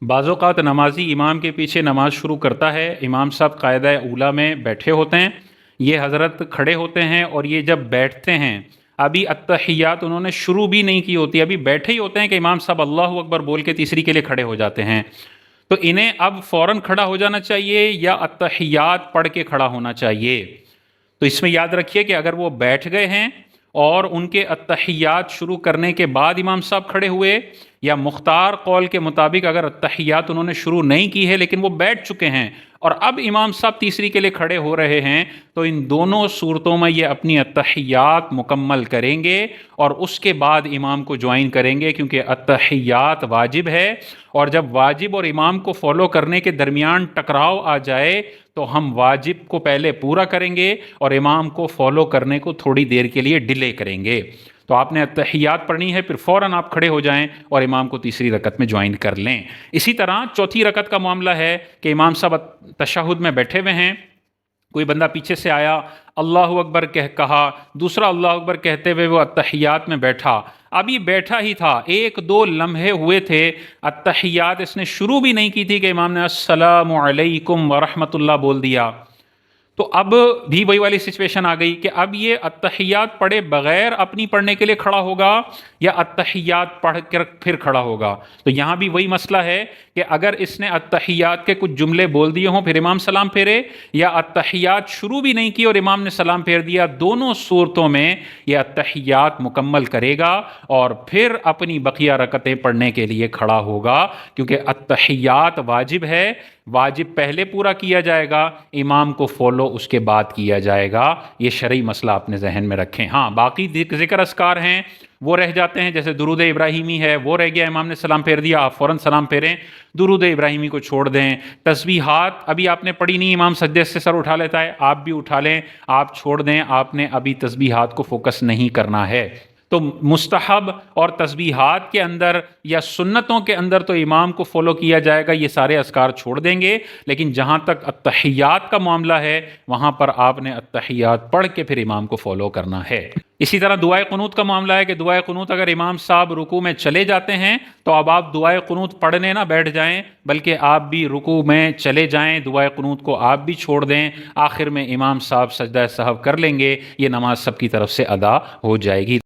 بعض औक़ात नमाजी इमाम के पीछे नमाज शुरू करता है, इमाम साहब कायदा ऊला में बैठे होते हैं, ये हज़रत खड़े होते हैं और ये जब बैठते हैं अभी अत्तहियात उन्होंने शुरू भी नहीं की होती, अभी बैठे ही होते हैं कि इमाम साहब अल्लाहु अकबर बोल के तीसरी के लिए खड़े हो जाते हैं। तो इन्हें अब फ़ौरन खड़ा हो जाना चाहिए या अत्तहियात पढ़ के खड़ा होना चाहिए? तो इसमें याद रखिए कि अगर वो बैठ गए हैं और उनके अत्तहियात शुरू करने के बाद इमाम साहब खड़े हुए, या मुख्तार कौल के मुताबिक अगर अत्तहियात उन्होंने शुरू नहीं की है लेकिन वो बैठ चुके हैं और अब इमाम साहब तीसरी के लिए खड़े हो रहे हैं, तो इन दोनों सूरतों में ये अपनी अत्तहियात मुकम्मल करेंगे और उसके बाद इमाम को ज्वाइन करेंगे, क्योंकि अत्तहियात वाजिब है। और जब वाजिब और इमाम को फॉलो करने के दरमियान टकराव आ जाए तो हम वाजिब को पहले पूरा करेंगे और इमाम को फॉलो करने को थोड़ी देर के लिए डिले करेंगे। तो आपने अत्तहियात पढ़नी है, फिर फ़ौरन आप खड़े हो जाएं और इमाम को तीसरी रकत में ज्वाइन कर लें। इसी तरह चौथी रकत का मामला है कि इमाम साहब तशहुद में बैठे हुए हैं, कोई बंदा पीछे से आया, अल्लाहु अकबर कहा, दूसरा अल्लाहु अकबर कहते हुए वो अत्तहियात में बैठा, अभी बैठा ही था, एक दो लम्हे हुए थे, अत्तहियात इसने शुरू भी नहीं की थी कि इमाम ने अस्सलामु अलैकुम व रहमतुल्लाह बोल दिया। तो अब भी वही वाली सिचुएशन आ गई कि अब ये अत्तहियात पढ़े बगैर अपनी पढ़ने के लिए खड़ा होगा या अत्तहियात पढ़ कर फिर खड़ा होगा। तो यहाँ भी वही मसला है कि अगर इसने अत्तहियात के कुछ जुमले बोल दिए हों फिर इमाम सलाम फेरे, या अत्तहियात शुरू भी नहीं की और इमाम ने सलाम फेर दिया, दोनों सूरतों में यह अत्तहियात मुकम्मल करेगा और फिर अपनी बकिया रकतें पढ़ने के लिए खड़ा होगा, क्योंकि अत्तहियात वाजिब है, वाजिब पहले पूरा किया जाएगा, इमाम को फॉलो उसके बाद किया जाएगा। ये शरई मसला अपने जहन में रखें। हाँ, बाकी ज़िक्र अस्कार हैं वो रह जाते हैं, जैसे दुरूद इब्राहिमी है वो रह गया, इमाम ने सलाम फेर दिया, आप फ़ौरन सलाम फेरें, दुरूद इब्राहिमी को छोड़ दें। तस्बीहात अभी आपने पढ़ी नहीं, इमाम सज्दे से सर उठा लेता है, आप भी उठा लें, आप छोड़ दें, आपने अभी तस्बीहात को फोकस नहीं करना है। तो मुस्तहब और तस्बीहात के अंदर या सुन्नतों के अंदर तो इमाम को फॉलो किया जाएगा, ये सारे अस्कार छोड़ देंगे, लेकिन जहाँ तक अत्तहियात का मामला है वहाँ पर आपने अत्तहियात पढ़ के फिर इमाम को फॉलो करना है। इसी तरह दुआए कुनूत का मामला है कि दुआए कुनूत अगर इमाम साहब रुकू में चले जाते हैं तो अब आप दुआए कुनूत पढ़ने ना बैठ जाएं, बल्कि आप भी रुकू में चले जाएं, दुआए कुनूत को आप भी छोड़ दें, आखिर में इमाम साहब सजदा सहव कर लेंगे, ये नमाज सबकी तरफ से अदा हो जाएगी।